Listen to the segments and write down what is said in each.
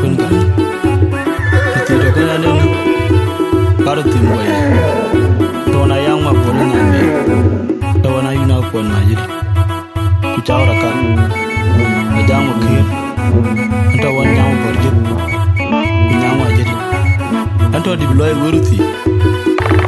kunga Tiro kana den Karo timboy Tona yang ma polo ngame Tawana yuna kon majiri Kuchawra kan Ajamu kir Anta wan nyamu borjit Kunyamu ajiri Anto di beloy wuruthi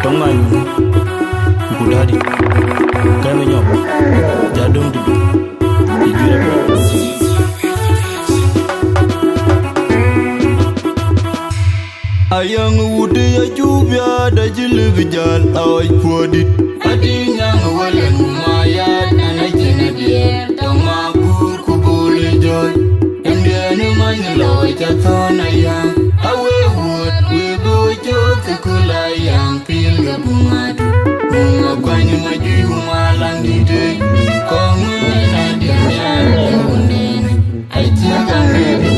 Tonga yuna Kudadi Kame nyobo Jadong di Ijira Ayang wude ya jubya da jilbijal awai podit Adi nyang walen umayat anajina bier Tama kur kubule joy Emdiani manyalawa chatona yang Awe wood webo jok kulayang pilga bungadu Bunga kwanyu majui humalang dide Kongu na dinyan lewundene Aichiga mebe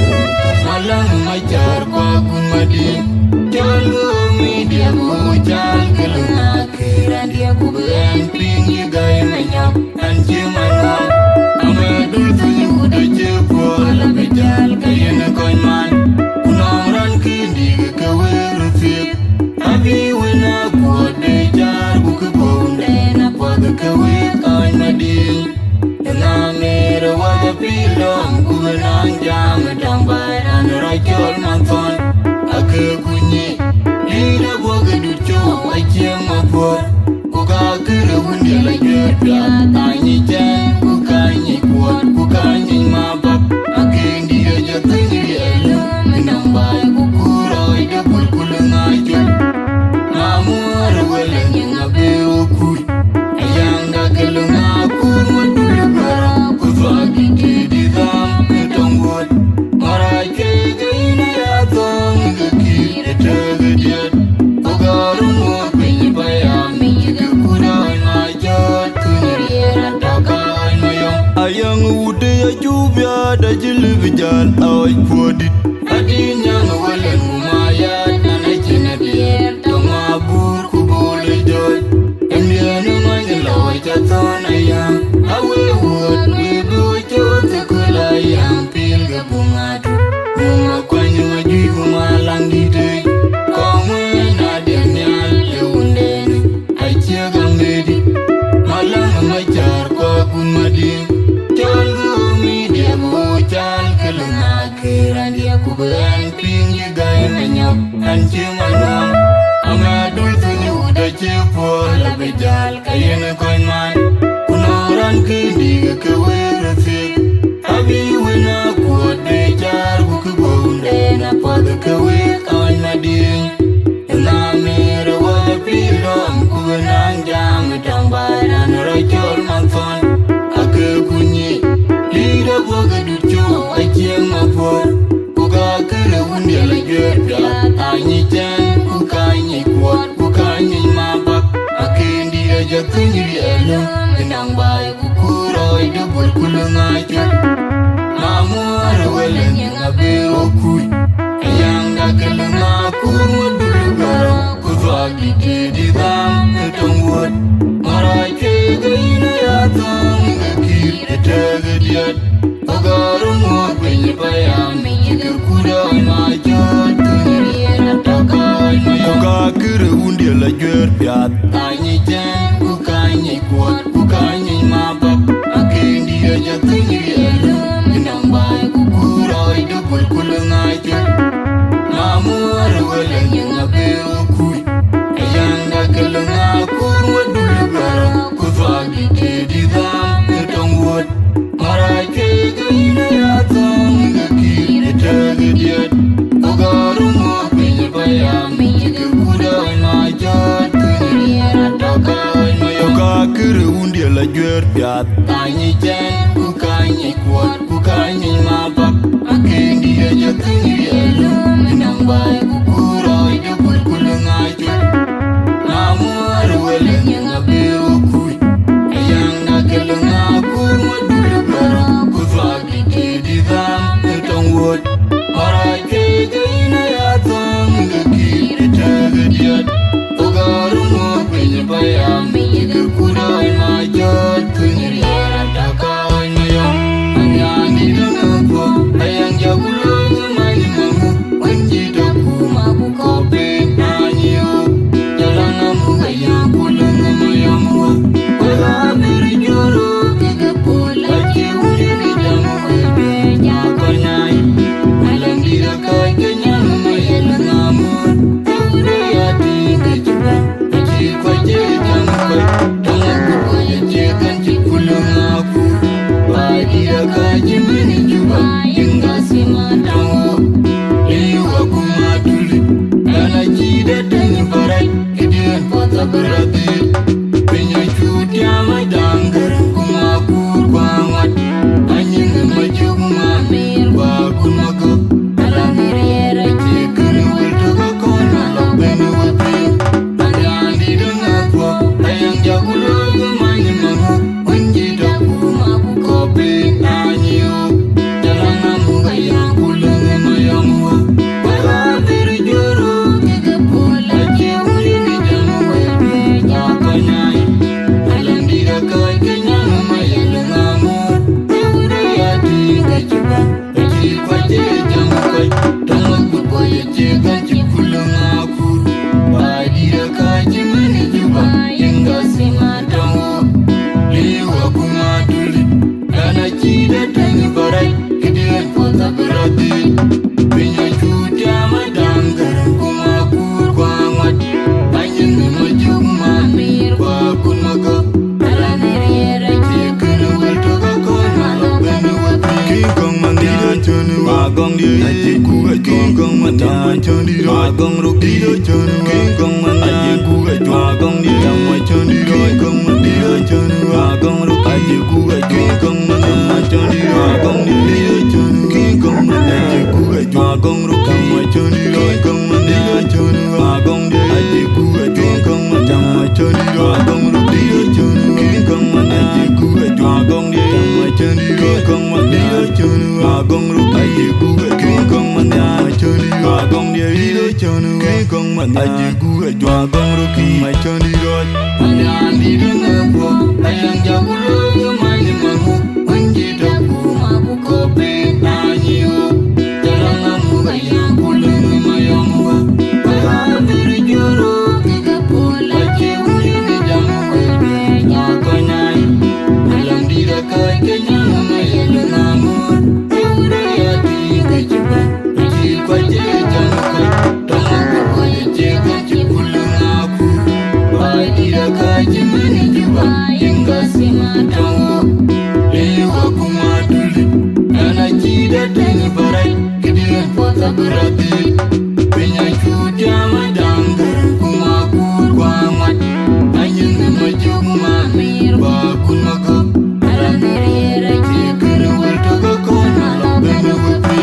Malang majar kwa kumadin Jalgo media bujal kelunga kira dia kuberan pingi gaya menyap anji manam amadul sunyi udah jebol lebih jal kaya nekoi man kunongran kindi kekeweru fik abi wena kuat dejar buke bonde napa kekewit oin mading dengan mera wajah pilom kubenang jam dambai anurajol manton Ake kunyi Lida boga ducho Aikiang mapor Kuka kira hundi lagi Piat Anyi jan Kuka nyi kuat Kuka nyi mabak Ake ndia jatuh nyeri elu Minambai kukura Ida kulkula ngajul Mamur wala nyingabe okui Ayang dagelu ngakur Wadulu gara Kuzwagi di dam Ketonggot Marake gaina yatong Tegediat Ogarum Wapinyi bayam Mijiga kudain majat Kunyiriran takain mayong Ayang ude ya jubya da jilbijal awai podit Adin yang walen umayat Anajina bier Tama bur kubole joy Emdianu manyalawa chatona yang Awe wood Webo jok kulayang Pilga bungadu Bunga kwanyu majui humalang dide Jalgo media bujal kelunga kiran dia kuberan pingi gaya menyap anji manam amadul sunyi udah jebol lebih jal kaya nekoin man kunoran kindi kekeweru fik abi wena kuat dejar buke bonde napa kekewit oin mading Ena mera wajah pilom kubenang jam dambai anurajol manton kunyi Lida boga ducho Aikiang mapor Kuka kira hundi lagi Piat Anyi jan Kuka nyi kuat Kuka nyi mabak Akin dia jatuh nyeri elu Kenang baik kukura Ida berkula ngajul Mamur wala nyingabe okui Ayang dagelu ngakur Wadulu gara Kuzwagi di dam Ketongwot Marake gaina yatong Tegediat Ogarum Wapinyi bayam Mijiga kudain majat Kunyiriran takain mayong Kuka kira hundi lajuer piat Anyi jan Kuka nyi kuat Kuka nyi mabak Akin dia jatuh nyeri elu Kenang baik kukura Ida berkula ngajul Mamur wala nyingabe okui Ayang dagelu ngakur Wadulu gara Kuzwagi di dam Ketongwot Marake gaina yatong Gakir tegediat Ogarum Wapinyi bayam Mijiga kudain majat Kunyiriran takain mayong Kuka kira hundi lajuer piat Anyi jan Kuka nyi kuat Kuka nyi mabak Akin dia jatuh nyeri elu Kenang baik kukura Ida berkula ngajul Mamur wala nyingabe okui Ayang dagelu ngakur Wadulu gara Kuzwagi di dam Ketongwot Marake gaina yatong Gakir tegediat Ogarum Wapinyi bayam Mijiga kudain majat Kunyiriran takain mayong Anyang di dengepo Ayang jagulo ngemai chida tanya barai Kidian pota berarti Penyo cutia mai danggar Kumakur banget Anjing majuk mamir Bakun magok Alam diriera Cikir wiltu kakon Alam benu wilpin Andi andi dengar po Ayang jago logo manya mangu Unji daku maku kopi Anyo Jalan namu gayang pulang emayamu Wala diri juru Tiga pola Cium ini jamu Wede nyakanyai Alam dirakai kenyang Mayala ngamur Eure yati Gajiba Gaji kwaje jamu kai Tamak berboya cekan Cipulang aku Badirakai cimani juba Hingga simatamu Liu aku maduli Dana cida tanya barai Kidian pota berarti Penyo cutia madanggar Kumakur kuamat Anjing majuk mamir Bakun magok Alam diriera Cikir wiltu kakon Malam benu wapi Kingkong mandian conu Bagong dia Ajiku Kingkong mandian conu Bagong rukido conu Kingkong mandian Ajiku Bagong dia Jamai conu Kingkong mandian conu Bagong rukido Ajiku Kingkong mandian conu Bagong dia conu Kingkong mandian Ajiku Bagong rukido conu Kingkong mandian conu Bagong dia Ajiku Kingkong mandian conu Bagong rukido conu Kingkong mandian Ajiku Bagong dia Jamai conu Kingkong mandian conu Bagong rukido Kingkong mandian conu Bagong dia hido conu Kingkong mandian Ajiku Bagong rukido conu Andi andi dengar po Ayang jago logo manya mangu Unji daku maku kopi Anyo Jalan namu gayang pulang emayamu Wala diri juru Tiga pola Cium ini jamu Wede nyakanyai Alam dirakai kenyang Mayala ngamur Eure yati Gajiba Gaji kwaje jamu kai Tamak berboya cekan Cipulang aku Badirakai cimani juba Hingga simatamu Liu aku maduli Dana cida tanya barai Kidian pota berarti Penyo cutia madanggar Kumakur kuamat Anjing majuk mamir Bakun magok Alam diriera Cikir wiltu kakon Malam benu wapi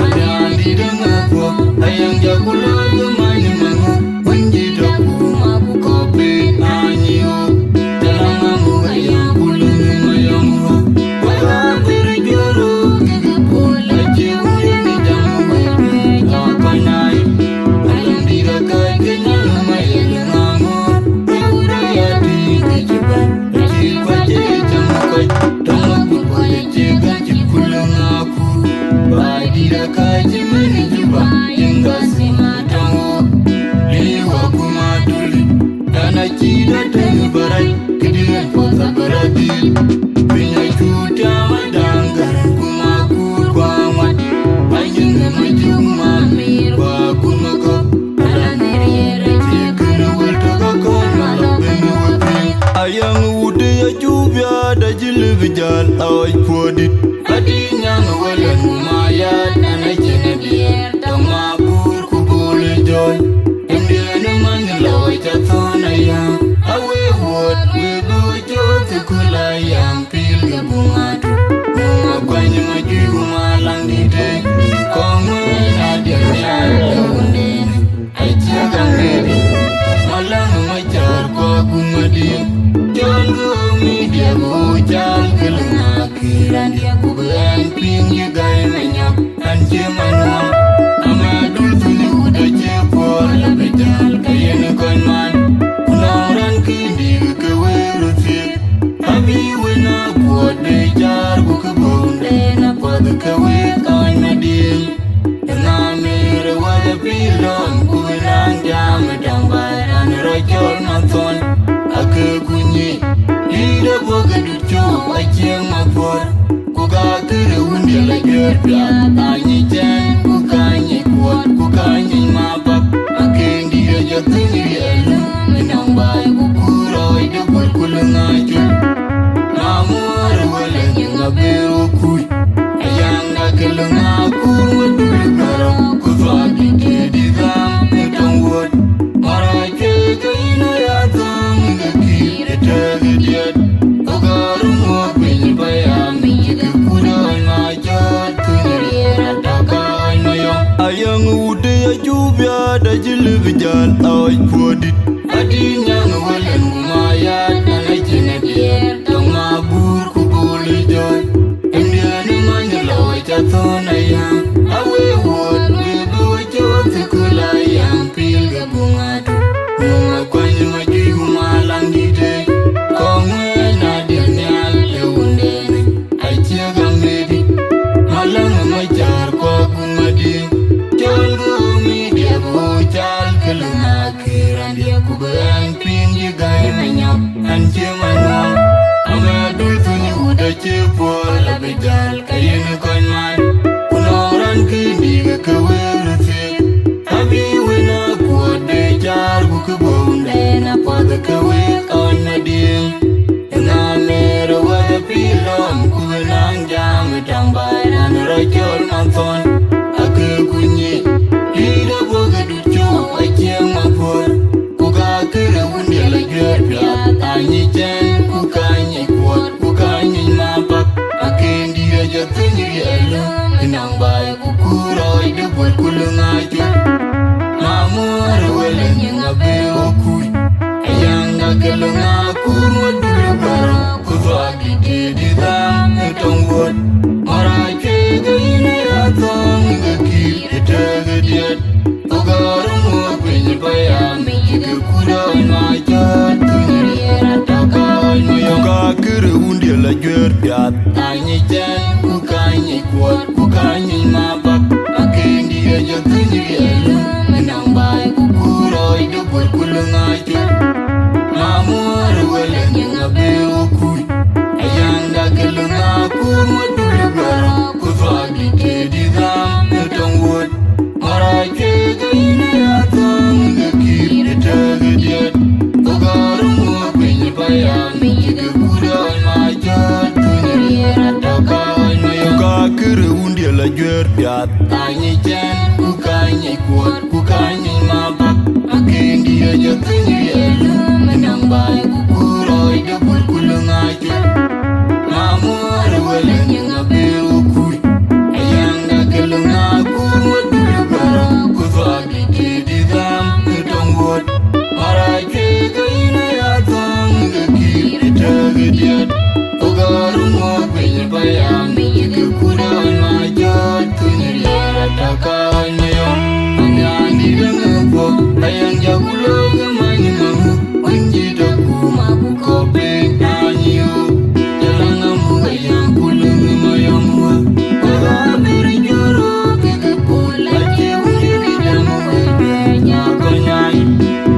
Andi andi dengar po Ayang jago logo manya mangu Unji daku maku kopi Anyo Jalan namu gayang pulang emayamu Wala diri juru Tiga pola Cium ini jamu Wede nyakanyai Alam dirakai kenyang Mayala ngamur Eure yati Gajiba Gaji kwaje jamu kai Tamak berboya cekan Cipulang aku Badirakai cimani juba Hingga simatamu Liu aku maduli Dana cida tanya barai Kidian pota berarti Penyo cutia madanggar Kumakur kuamat Anjing majuk mamir Bakun magok Alam diriera Cikir wiltu kakon Malam benu wapi Ayang ude ya jubya Da jilib jal awaj podit Adinya ngawalan umayat Ana jena biar Tamakur kubule joy Emdiana mangalawai chaton ayam Awe wot Webu jok kulayam Pil gabungatu Munga kwanya majugu malang dide Kongwe nadia nyala unden Aichaga ngedi Malang majar kwa kumadim Jolgu media bujal keleng akhiran Dia kuberan pinggir gaya menyap Anji manuam Amadul tuni udah cepol Lebejal kaya nekon man Unaran kindi kewerusik Abi wena buat dejar Buka bonde na buat kewet on nadim Dengamir wala pilon Kuwenang jam dambaran Rajol nonton Ake kunyi Ida boga ducu Aceng mapor Kuka kere undi lajar Piat anyi jen Kukanyi kuat Kukanyi mapak Aking dia jatuh diri elu Menang baik kukuroi Debul kuleng ajul Namur wala nyinga beru kuy Ayang na keleng akur Wadul garang Kufagi di dam Netang wad jilu bijal awaj podit Adi nyang walen gumayat Nalay jinadir Tong mabur kubuli joy Indian manjalaw chathon ayam Awe wot Bibu chot kulayam Pil gabungatu Bunga kwanyi majui gumalang dide Kongwe nadir nyal leundene Aichia gamedi Malang majar kwa gumadim Chol gumi dia bucal keluna kiran dia kubayang pinji gai menyap Anche manwang Amadul tunyi udah cepol Labejal kayin konman Kunoran kini kekewerusik Tapi wena kuat dejar Kukebunde Napa kewek on nadim Dengan mera waya pilom Kubenang jam Tambah dan rajol manton Ake kunyi Ida boga ducu Aciang mapur Kuka kere wundi lajar Piat anyi jen Kukanyi kuat Kukanyi mapak Ake dia jatuh nyeri alum Kenang baik kukuroi Debul kulung ajut Mamur welen yang abe okui Ayang gakelung akur Wadulu barang Kuzwagi di dam Ngetong wot Marace gaina yatong Ngekir etagadiat Ogarum wakwenye payam Ike kudawan majat Tunyeri ratakan mayam Kukakere undi lajar piat Tanyi jen Kukanyi kuat Kukanyi mapak Akin dia jatuh nyeri alum Menang baik kukuroi Debul kulung ajut Mamur welen yang abe okui Ayang gakelung akur Wadulu barang Kuzwagi di dam Ngetong wot Marace gaina yatong Ngekir etagadiat Ogarum wakwenye payam Ike kudawan majat Tunyeri ratakan mayam Kukakere undi lajar piat Tanyi jen Kukanyi kuat Kukanyi mapak Akin dia jatuh nyeri alum Menang baik kukuroi Debul kulung ajut Mamur welen yang abe okui Ayang gakelung akur Wadulu barang Kuzwagi di dam Ngetong wot Marace gaina yatong Ngekir etagadiat Ogarum wakwenye payam Ike kudawan majat Tunyeri ratakan mayam Amyandi dengepo Ayang jagulo gemanyi mahu Unji daku mabu kopeng nanyiu Jalang amu ayang kulung mayam wa Oga beri joro kekepul Ace undi bidamu Ebenya konyai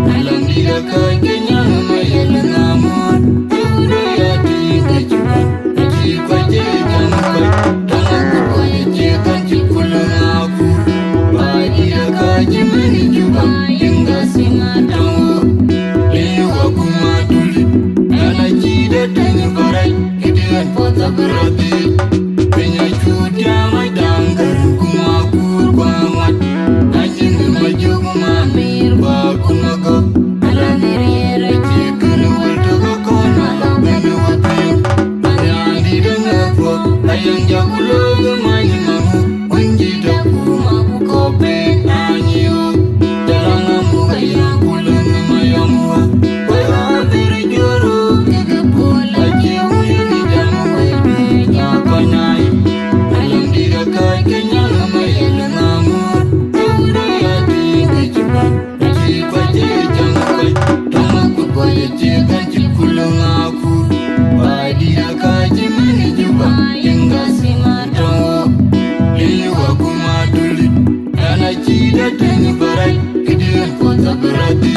Alang dia kakenya Mayaleng amut Euda yadi kecuban Aci kwaje jamkai Tangan kukwaya cekan cikulung aku Badia kaji meni juga Hingga singa tangguh Liu aku maduli Anak cida dengan barai Kedengan foto berarti Penyak cutia mai danggar Kumakur kuamat Anjing maju kumamir Bakun magok Ala niriera Cikun ultu kakon Ala bebe wapin Anyandi dengan po Ayang jagulo gemanyi mahu Unji daku mabu kopeng nanyiu Dalang amu ayang kulung mayam wa Wala beri joro kegepul Aci uli jamu Ebenya konyai Alang dira kakenya Mayaleng amut Euda yadi kecuban Aci kwaje jamkai Tangan kukwaya cekan cikulung aku Badia kaji meni juga Hingga singa tangguh Liu aku maduli Anak cida dengan barai Kedengan foto berarti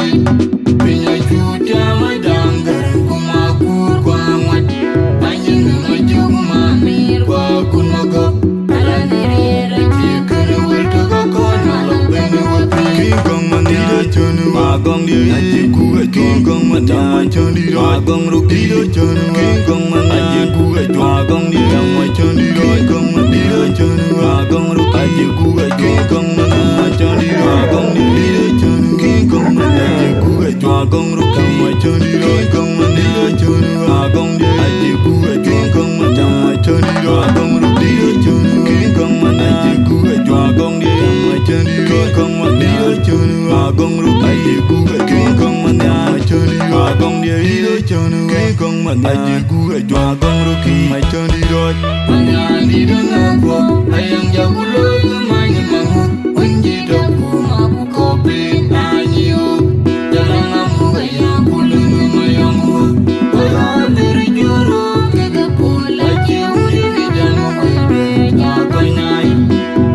Penyak cutia mai danggar Kumakur kuamat Anjing maju kumamir Bakun magok Ala niriera Cikun ultu kakon Ala bebe wapin Kingkong mandira chonu Magong dia Ajiku Kingkong mandira Chondira Magong rukida chonu Kingkong mandira Ajiku Magong dia Chondira Kingkong mandira chonu Magong rukida Ajiku Kingkong mandira Chondira Magong dia chonu Kingkong mandira Ajiku Magong rukida Chondira Kingkong mandira chonu Magong dia Ajiku Kingkong mandira Chondira Magong rukida chonu Kingkong mandira Ajiku Magong dia Chondira Kingkong mandira chonu man aji gu ajwa gong roki mai chandi roj manyandi dangakwa ayang jagulo manyi mangu unji doku mabu kopi anyiu jalang amu ayang kulung mayangu ayang diri juru kega pula ciuri bidanu kuibe nyakai nai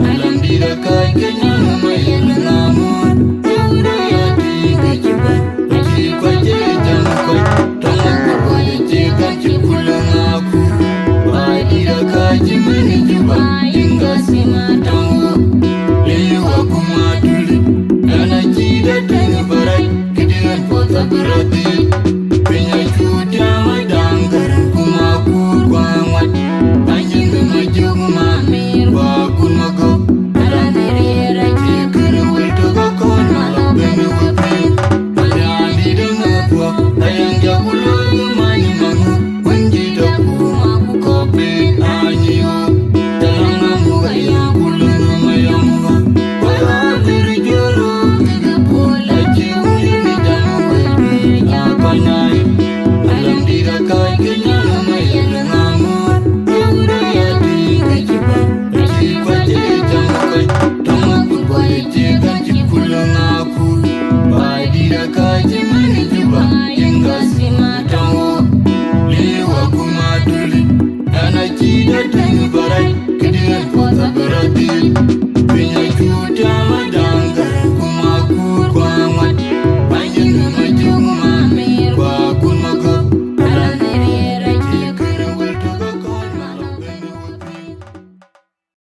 alang dirakai kenyang mayang ngamur yauda yati kejibat aji kwa jejang kwa tangan kwa jekan cipulang aku Badira kaji meni juba hingga simatanggu Liu aku maduli Dana jida dengan barat Kedengan kota berhati